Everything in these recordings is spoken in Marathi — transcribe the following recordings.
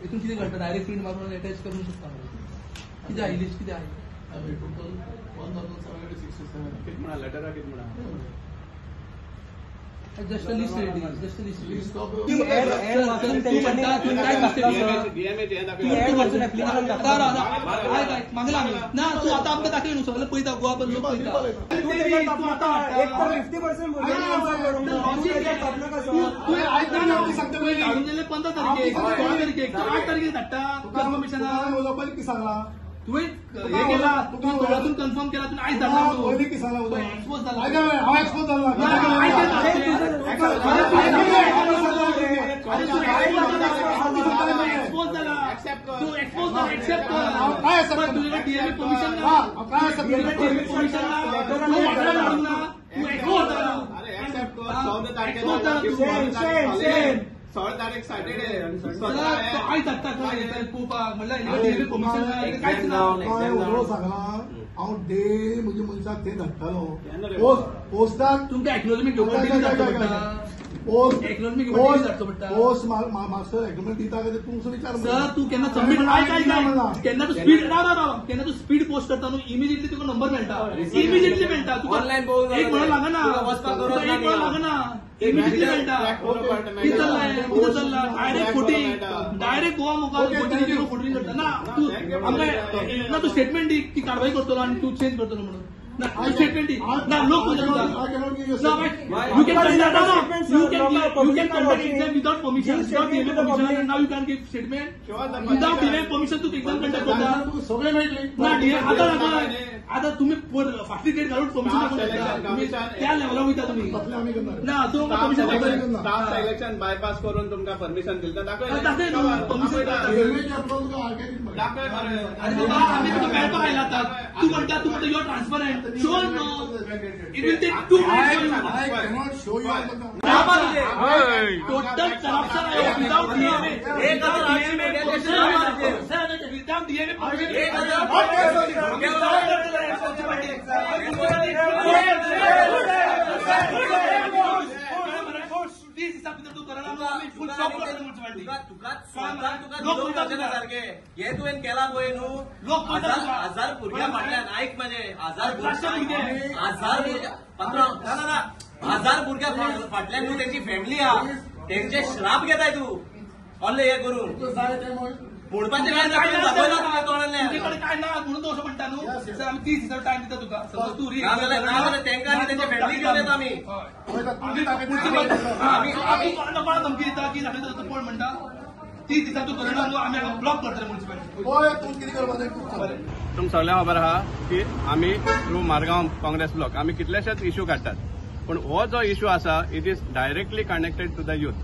इथून किती घडतं डायरेक्ट प्रिंट मारून अटॅच करू शकता किती आहे लिस्ट किती आहे टोटल 1767 किती म्हणा लेटर किती म्हणा just list ready just list of मागला ना तू आता आमकां दाखय न्हू सगळं पळयता गोवा पण लोक पळयता काढून दिले 15 तारखेक 16 तारखेक 8 तारखेक धाडटा कन्फर्मेशना तुवें हे केला तू तोळातून कन्फर्म केला तू आयज धाडला एक्सपोज झाला एक्सपोज झाला तू एक्सपोज झाला एक्सेप्ट कर तुझ्या डीएमए परमिशन ना तू एक्सपोज झाला अरे एक्सेप्ट कर 14 तारखेला 16 तारीख सॅटर्डे आयज धाडटा पळोवपाक म्हणल्यार डीएमए परमिशन कांयच ना हांव डेली म्हज्या मनशाक ते धाडटालो पोस्टाक तुमकां एक्नॉलेजमेंट घेवपाक डेली धाडचो पडटा एक्नॉलेजमेंट घेवपाक धाडचो पडटा पोस्ट मास्टर एग्रीमेंट दिता काय तुमचो विचार सर तू केन्ना सबमीट केन्ना तू स्पीड केन्ना तू स्पीड पोस्ट करता न्हू इमिजिएटली तुका नंबर मेळटा इमिजिएटली मेळटा तुका ऑनलायन एक म्हणून लागना एक म्हणून लागना इमिजिएटली मेळटा कितें चल्ला डायरेक्ट फोटी डायरेक्ट गोवा मुखार फोटोनी करता ना तू आमकां ना तू स्टेटमेंट दी की कारवाई करतलो आनी तू चेंज करतलो म्हणून ना स्टेटमेंट दी ना लोक you can conduct exam without permission without DMA permission now you can give statement without DMA permission तू एक्झाम कंडक्ट करता सगळे मेळटले ना आता तुम्ही फाटली डेट घालून परमिशन तुम्ही त्या लेवलार वयता तुम्ही ना तो परमिशन स्टाफ सिलेक्शन बायपास करून तुमकां परमिशन दिलं दाखय परमिशन दाखय आम्ही तुका मेळपाक आयला आतां तू म्हणटा you're transparent show no it will take 2 minutes total corruption without DMA without DMA हे तुवें केला पळय न्हू हजार भुरग्यां फाटल्यान आयक म्हजे हजार भुरग्यां फाटल्यान न्हू तेंची फॅमिली आहा तेंचे श्राप घेताय तूं ऑनले हे करून म्हणपाचें काय दाखयला तुका तोंडांतल्यान काय ना म्हणून तो असं म्हणटा न्हू सर आमी 30 दिसा टायम दिता तुका समज तू री नाजाल्यार तेंकां आनी तेंचे फॅमिली घेवन येता आमी कोणाला धमकी दिता की दाखयता कोण म्हणटा 30 दिसा तू करना न्हू आमी ब्लॉक करतले म्युनिसिपालिटी तुमकां सगळ्यांक खबर आहा की आमी थ्रू मारगांव काँग्रेस ब्लॉक आमी कितलेशेच इश्यू काडटात पूण हो जो इश्यू आसा it is directly connected to the youth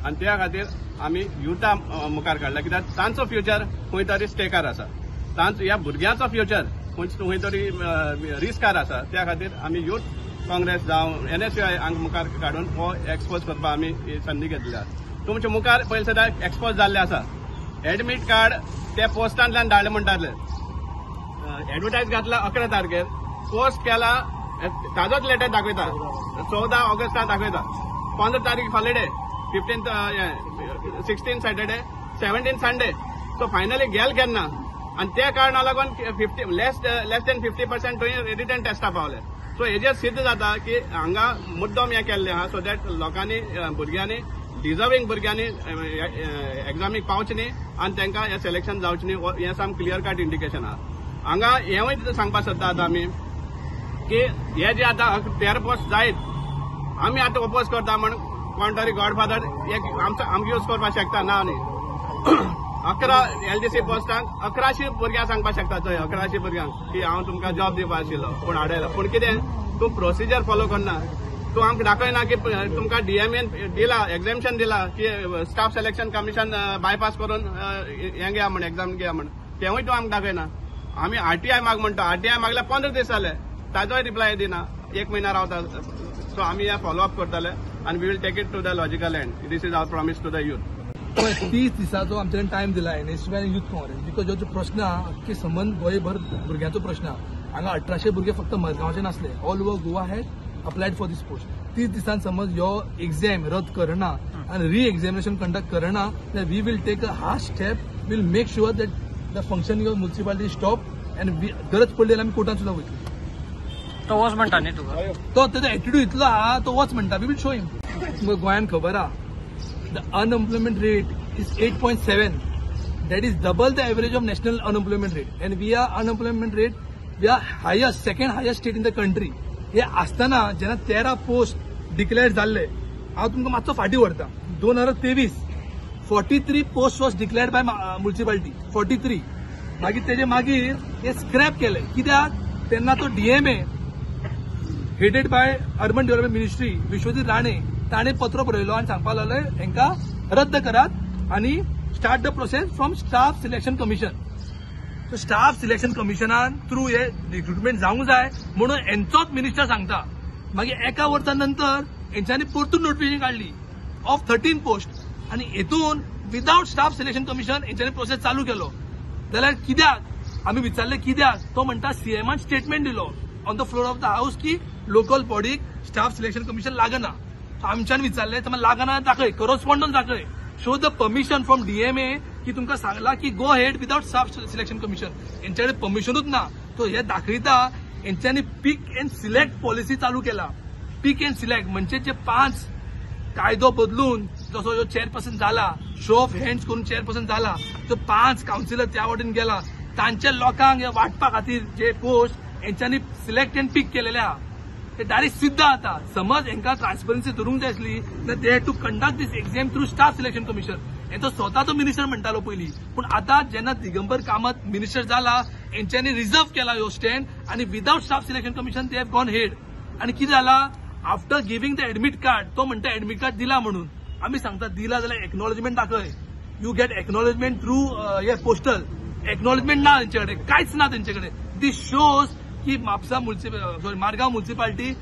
आनी त्या खातीर आमी युथा मुखार काडला कित्याक तांचो फ्युचर खंय तरी स्टेकार आसा ह्या भुरग्यांचो फ्युचर खंय तरी रिस्कार आसा त्या खातीर आमी यूथ काँग्रेस जावं NSUI हांगा मुखार काडून हो एक्सपोज करपाक आमी संदी घेतली आसा तुमचे मुखार पयले सदां एक्सपोज जाल्ले आसा एडमीट कार्ड ते पोस्टांतल्यान धाडले म्हणटाले एडवर्टायज घातला 11 तारखेर पोस्ट केला ताजोच लेटर दाखयता 14 ऑगस्टाक दाखयता 15 तारीख holiday 15th 16 Saturday 17 Sunday so finally गेल केन्ना आनी त्या कारणाक लागून 50 लेस देन 50% रिटर्न टेस्टा पावले सो हेजेर सिद्ध जाता की हांगा मुद्दम हे केल्ले आहा सो दॅट लोकांनी भुरग्यांनी डिजर्विंग भुरग्यांनी एग्जामीक पावचे न्ही आनी तांकां हें सिलेक्शन जावचें न्ही हें साम क्लियर कट इंडिकेशन आहा हांगा हेंवूय सांगपाक सोदता आतां आमी की हे जे आतां 13 पोस्ट जायत आमी आतां ओपोज करता म्हण कोण तरी गॉडफादर एक आमकां यूज करपाक शकता ना न्ही 11 LDC पोस्टांक 1100 भुरग्यांक सांगपाक शकता थंय 1100 भुरग्यांक की हांव तुमकां जॉब दिवपाक आशिल्लो पूण हाडयलो पूण कितें तूं प्रोसिजर फॉलो करना तूं आमकां दाखयना की तुमकां DMAन दिला एक्झाम्शन दिला की स्टाफ सिलेक्शन कमिशन बायपास करून हें घेया म्हण एग्जाम घेया म्हण तेवूय तूं आमकां दाखयना आमी RTI माग म्हणटा RTI मागल्यार 15 दीस जाले ताजोय रिप्लाय दिना 1 म्हयनो रावता सो आमी हें फॉलोअप करतले आनी we will take it to the logical end this is our promise to the youth 30 दिसाचो आमचे टायम दिला NSUI यूथ काँग्रेस बिकॉज जो प्रश्न आहा की संबंध गोंयभर भुरग्यांचो प्रश्न आहा हांगा 1800 भुरगे फक्त मडगांवचे नासले all over Goa had applied for this post. 30 दिसान समज ह्यो एग्जाम रद्द करना आणि री एक्झामिनेशन कंडक्ट करना जाल्यार we will take a hard step. Will make sure that the functioning of municipality stop and गरज पडली जाल्यार आमी कोर्टान सुद्दां वयतली. तो वच म्हणटा न्ही तुका. तो तेजो एटिट्यूड इतलो आहा तो वच म्हणटा. वी वील शो हिम. तुमकां गोंयान खबर आहा the unemployment rate is 8.7. That is double the average of national unemployment rate, and we are unemployment rate, we are highest, second highest state in the country. हे असताना जेन्ना 13 पोस्ट डिक्लेअर जाल्ले, हांव तुमकां मातसो फाटीं व्हरता. 2023 43 post was declared by municipality. 43 मागीर तेजे मागीर हे स्क्रॅप केले. कित्याक तेन्ना तो DMA headed by urban development ministry Vishwajit Rane ताणें पत्र बरयलो आनी सांगपाक लागले हांकां रद्द करात आनी start the process from staff selection commission. So staff selection कमिशनान थ्रू हे रिक्रुटमेंट जावंक जाय म्हणून हेंचोच मिनिस्टर सांगता. मागीर एका वर्सा नंतर हेंच्यांनी परतून नोटिफिकेशन काढली ऑफ 13 पोस्ट आनी हेतून विदाउट स्टाफ सिलेक्शन कमिशन हेंच्यांनी प्रोसेस चालू केलो. जाल्यार कित्याक आमी विचारले कित्याक, तो म्हणटा सीएमान स्टेटमेंट दिलो on the floor of the house की लोकल बॉडीक स्टाफ सिलेक्शन कमिशन लागना. आमच्यान विचारले तुम्हाला लागना दाखय, करस्पॉन्डन्स दाखय, show the permission from DMA की तुमकां सांगला की go head without staff selection commission. हेंच्याकडे परमिशनूच ना. तो हे दाखयता हेंच्यांनी पिक अँड सिलेक्ट पॉलिसी चालू केला. पिक अँड सिलेक्ट म्हणजे जे 5 कायदो बदलून जसो ह्यो चेअरपर्सन जाला, शो ऑफ हँड्स करून चेअरपर्सन जाला, तो 5 काउन्सिलर त्या वाटेन गेला. तांच्या लोकांक हे वाटपा खातीर जे पोस्ट हेंच्यांनी सिलेक्ट अँड पिक केलेले आहा ते डायरेक्ट सिद्ध आता. समज हांकां ट्रान्सपरन्सी धरूंक जाय आसली जाल्यार they had to conduct this exam through staff selection commission. हे तो स्वता तो मिनिस्टर म्हणटालो पयलीं, पूण आतां जेन्ना दिगंबर कामत मिनिस्टर जाला हेंच्यांनी रिझर्व केला ह्यो स्टँड आनी without staff selection commission they have gone head. आनी कितें जाला after giving the admit card, तो म्हणटा एडमिट कार्ड दिला म्हणून. आमी सांगता दिला जाल्यार एक्नॉलेजमेंट दाखय. यू गेट एक्नॉलेजमेंट थ्रू हे पोस्टल. एक्नॉलेजमेंट ना तेंचे कडेन, कांयच ना तेंचे कडेन. दीस शोज की म्हापसा मारगांव म्युनिसिपालिटी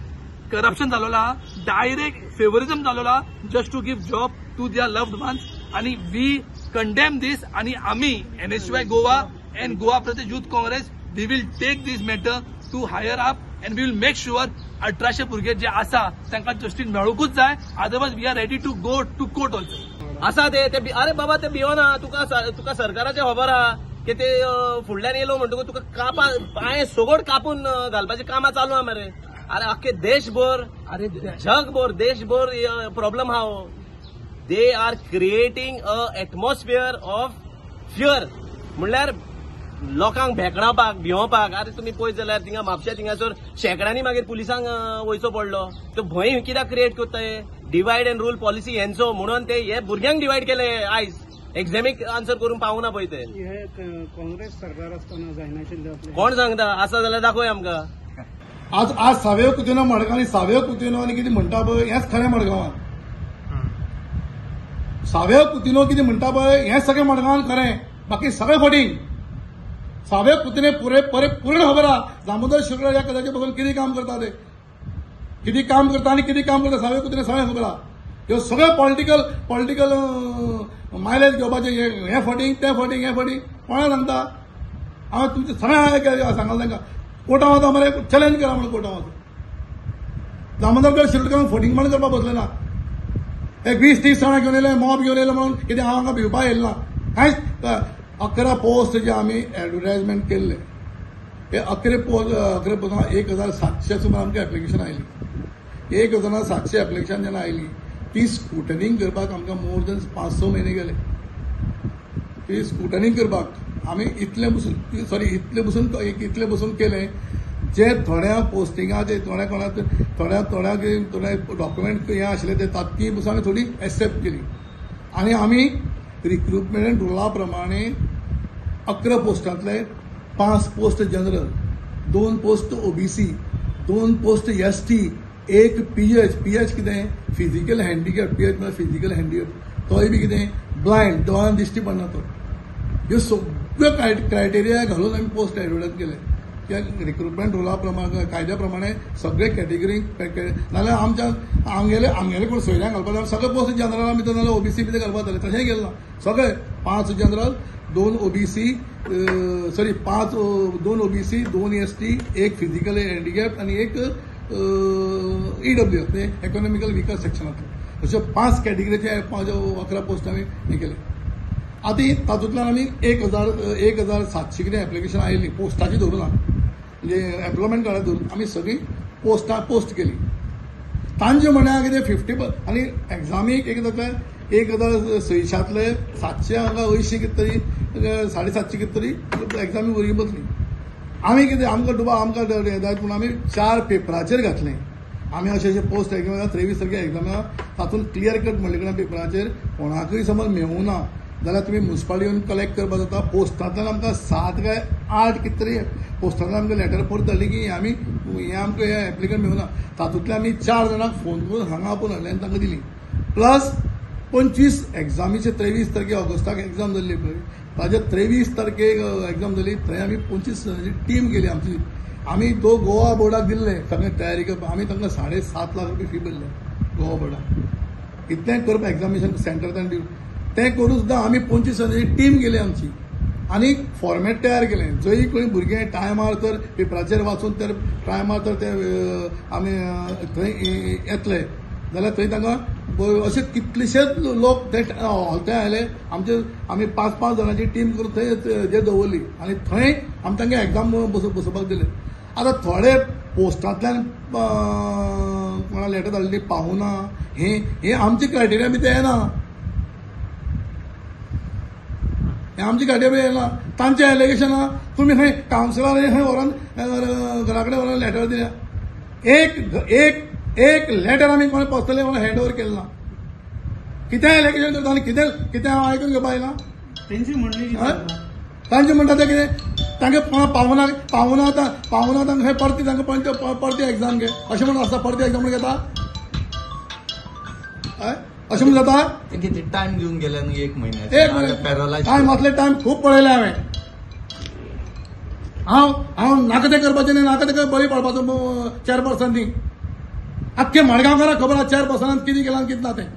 करप्शन जालोला, डायरेक्ट फेवरिझम जालोला just to give job to their loved ones. आणि वी कंडेम दिस आणि आम्ही NSY Goa and Goa Pradesh Youth Congress we will take this matter to higher up and we will make sure 1800 भुरगे जे आसा तांकां जस्टीस मेळूंकूच जाय. Otherwise we are ready to go to court also. आसा ते अरे बाबा ते भियोना. तुका सरकाराचे खबर आहा की ते फुडल्यान येयलो म्हणटकूच तुका पांय सगोड कापून घालपाची कामां चालू आहा मरे. अरे अख्खे देशभर, अरे जगभर देशभर प्रॉब्लेम आहा. They are creating a atmosphere of fear. म्हणल्यार लोकांक भेकणावपाक भिवपाक. अरे तुमी पळयत जाल्यार थिंगा म्हापश्या थिंगासर शेकड्यांनी मागीर पुलिसांक वयचो पडलो. तो भंय कित्याक क्रिएट कोत्ताय? डिवायड अँड रूल पॉलिसी हेंचो म्हणून ते हे भुरग्यांक डिवायड केले आयज. एक्झामीक आन्सर करून पावना पळय ते. काँग्रेस सरकार आसतना जायनाशिल्लें कोण सांगता? आसा जाल्यार दाखय आमकां. आज सावयव कुतिनो मडगांव सावयव कुतिनो आनी कितें म्हणटा पळय हेंच खरें मडगांवान. सावयव कुतिनो कितें म्हणटा पळय हेंच सगळें मडगांवान खरें, बाकी सगळें फटींग. सावयव कुतिने पूर्ण खबर आहा दामोदर शुक्ल ह्या कदाचित बसून कितें काम करता ते, कितें काम करता आनी कितें काम करता सावयव कुतिने सगळें खबर आहा. ह्यो सगळें पॉलिटिकल मायलेज घेवपाचें हें फटींग तें फटींग हें फटींग कोणा सांगता? हांव तुमचें सगळें सांगला तांकां. कोर्टां वता मरे चॅलेंज करा म्हणून कोर्टां वता. दामोदर शिरोडकरांक फटींग म्हणून करपाक बसले ना. एक 20-30 जाणां घेवन येयले, मॉब घेवन येयले म्हणून कितें हांव हांगा भिवपाक येयलो ना. कांयच 11 पोस्ट जे आमी एडवर्टायजमेंट केल्ले हे 11 पोस्टां 1700 सुमार आमकां एप्लिकेशन आयली. 1700 एप्लिकेशन जेन्ना आयली ती स्क्रुटनिंग करपाक आमकां मोर दॅन 5-6 म्हयने गेले. ती स्क्रुटनिंग करपाक आमी इतले बसून केलें जे थोड्या पोस्टिंगाचे थोड्याक डॉक्युमेंट हें आशिल्ले ते तात्की बसून आमी थोडी एक्सेप्ट केली. आनी आमी रिक्रुटमेंट रुला प्रमाणे 11 पोस्टांतले 5 post general, 2 post OBC, 2 post ST, 1 PH कितें फिजिकल हँडिकॅप. PH म्हणजे फिजिकल हँडिकॅप. तोय बी कितें ब्लायंड, दोळ्यान दिश्टी पडना तो. ह्यो सगळ्यो क्रायटेरिया घालून आमी पोस्ट एडवर्टायज केले. रिक्रुटमेंट रुला प्रमाणे कायद्या प्रमाणे सगळे कॅटेगरी नाल्यार आमगेले कोण सोयऱ्यांक घालपाक सगळे पोस्ट जनरला भितर नाल्यार OBC भितर घालपाक जाले. तशेंय गेलें ना. सगळे 5 general, 2 OBC, 2 OBC, 2 ST, 1 physical handicap आनी 1 EW इकॉनॉमिकल विकर सेक्शनांतले अश्यो 5 कॅटेगरीचे 11 पोस्ट आमी हे केले. आतां तातूंतल्यान आमी 1,700 कितें एप्लिकेशन आयिल्ली पोस्टाची धरून म्हणजे एम्प्लॉयमेंट कार्डाची धरून आमी सगळी पोस्ट केली. तांचे म्हळ्यार कितें 50% आनी एग्जामीक एक जातले 1,600तले 700 हांगा 80 कितें तरी 750 कितें तरी एग्जामी भुरगीं बसली. आमी कितें आमकां जायत म्हणून आमी 4 पेपराचेर घातलें. आमी अशें पोस्ट एग्जाम 23 तारखेर एग्जाम तातूंत क्लियर कट म्हणले कडे पेपराचेर कोणाकूय समज मेळूं ना जाल्यार तुमी म्युन्सिपालिटी येवन कलेक्ट करपाक जाता. पोस्टांतल्यान आमकां 7 काय 8 कितें तरी पोस्टांतल्यान आमकां लेटर परत धाडली की हे आमकां हे एप्लिकंट मेळूना. तातूंतले आमी 4 जाणांक फोन करून हांगा आपोवन हाडले आनी तांकां दिली. प्लस 25 एग्जामीचे 23 तारखे ऑगस्टाक एग्जाम जाल्ली पळय ताजे 23 तारखेक एग्जाम जाली. थंय आमी 25 जणांची टीम गेली आमची. आमी गोवा बोर्डाक दिल्ले सगळे तयारी करपाक. आमी तांकां 7.5 लाख रुपया फी भरले गोवा बोर्डाक. इतलें करप एग्जामिनेशन सेंटर तांणी तें करून सुद्दां आमी 25 जणांची टीम गेली आमची आनी फॉर्मेट तयार केलें. जंय कोणी भुरगे टायमार तर पेपराचेर वाचून तर टायमार तर ते आमी थंय येतले जाल्यार थंय तांकां अशे कितलेशेच लोक थंय आयले. आमी 5-5 जणांची टीम करून थंय दवरली आनी थंय आमी तांकां एग्जाम बसोवपाक दिले. आतां थोडे पोस्टांतल्यान कोणा लेटर धाडली पावूना हे आमची क्रायटेरिया बी ते येना. हे आमची क्रायटेरिया येना. तांचे एलिगेशन तुमी खंय कावन्सिलर खंय व्हरोन घरा कडेन व्हरोन लेटर दिल्या. एक लेटर आमी कोणें पोस्टले हँड ओव्हर केलें ना. कितें एलिगेशन करता आनी कितें हांव आयकून घेवपा येना. तेंची म्हणणी तांचे म्हणटा ते कितें तांगे पावूना तांकां खंय परती तांकां परती एग्जाम घे अशें म्हणून आसता. परती एग्जाम म्हणून घेता अशें म्हणून जाता. किती टाइम घेऊन गेल्या न्ही 1 महिन्यात. टायम असले टायम खूब पळयले हांव नाका तें करपाचें न्ही नाका तें बळी पडपाचो चेअरपर्सनांनी. आख्खे मडगांवकारांक खबर आहा चेअरपर्सनान कितें केलां आनी कितें ना तें.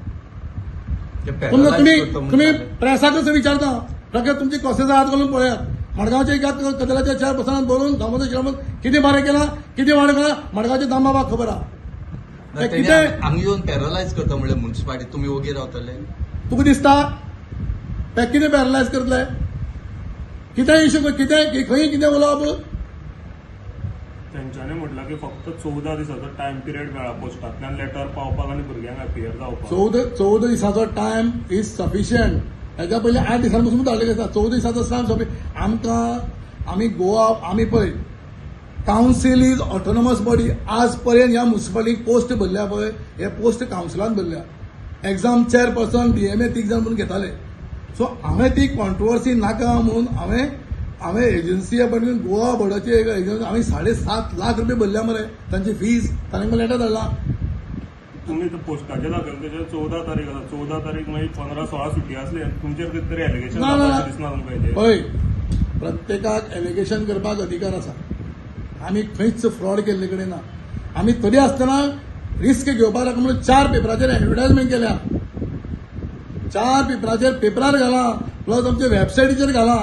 तुम्ही प्रेसाकच विचारता फक्त तुमची कॉसेस हात घालून पळयात. मडगावच्या कदेलाच्या 4 पर्सनात बोलून दामोदर श्रीरामन किती बरें केला किती वाड केला मडगावच्या दामाबाक खबर आहा. कितें हांगा येवन पॅरलायज करता म्हणल्यार म्युन्सिपालिटी तुमी ओगी रावतले तुका दिसता ते कितें पॅरलायज करतले. कितें इश्यू कितें खंय कितें उलोवप. तेंच्यांनी म्हटलं की फक्त 14 दिसाचो टायम पिरियड मेळ्ळा पोस्टांतल्यान लेटर पावपाक आनी भुरग्यांक अपियर जावपाक. 14 दिसाचो टायम इज सफिशियंट. हेच्या पयलीं 8 दिसांपासून धाडले आसता. 14 दिसाचो टायम आमकां आमी गोवा आमी पळय कावन्सील इज ऑटोनॉमस बॉडी. आज पर्यंत ह्या म्युन्सिपालिटीक पोस्ट भरल्या पळय हे पोस्ट कावन्सिलान भरल्या. एग्जाम चेअरपर्सन DMA 3 जाण म्हणून घेताले. सो हांवें ती कॉन्ट्रोवर्सी नाका म्हणून हांवें एजन्सी अपॉइंटमेंट गोवा बोर्डाची आम्ही 7.5 लाख रुपये भरल्या मरे तांची फीज. तांणी लेटर धाडला. तुम्ही पोस्टाचे दाखल त्याच्या 14 तारीख आसा. 14 तारीख मागीर 15-16 सुटी आसली तुमचेर कितें तरी एलिगेशन दिसना तुमकां. पळय प्रत्येकाक एलिगेशन करपाक अधिकार आसा. आमी खंयच फ्रॉड केल्ले कडेन ना. आमी तरी आसतना रिस्क घेवपाक लागून म्हणून 4 पेपराचेर एडवर्टायजमेंट केल्या. 4 पेपराचेर पेपरार घाला प्लस आमच्या वेबसायटीचेर घाला.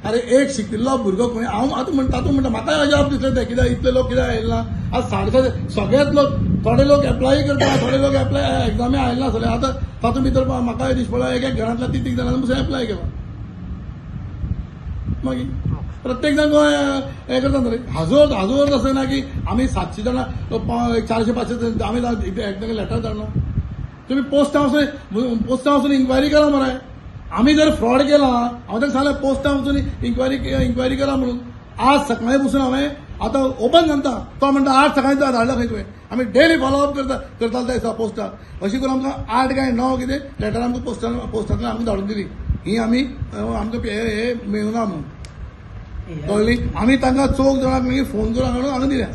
अरे एक शिकिल्लो भुरगो खंय हांव आतां म्हणटा म्हाका अजाप दिसलें तें कित्याक इतले लोक कित्याक आयले ना. आज सगळेच लोक थोडे लोक एप्लाय करता थोडे लोक एप्लाय एग्जामी आयले नासले. आतां तातूंत भितर म्हाका दिश्टी पडला एक घरांतल्या 3 जाणांनी पसून एप्लाय केला. मागीर प्रत्येक जाण हे करता न्हू रे. हाजोर असं ना की आमी 700 जाणां 400-500 आमी एकदां लेटर धाडना. तुम्ही पोस्ट हाऊस इन्क्वायरी करा मरे. आम्ही जर फ्रॉड केला हांव ताका सांगलें पोस्ट हाऊस इन्क्वायरी करा म्हणून. आज सकाळी पसून हांवें आतां ओपन घालता तो म्हणटा 8 सकाळी धाडला खंय तुवें. आमी डेली फॉलोअप करताले त्या दिसा पोस्टाक. अशी करून आमकां 8 काय 9 कितें लेटर आमकां पोस्टांतल्यान आमकां धाडून दिली. ही आमी आमकां हे मेळुना म्हणून कळ्ळी. आमी तांकां 4 जाणांक मागीर फोन करून हाडून दिल्या.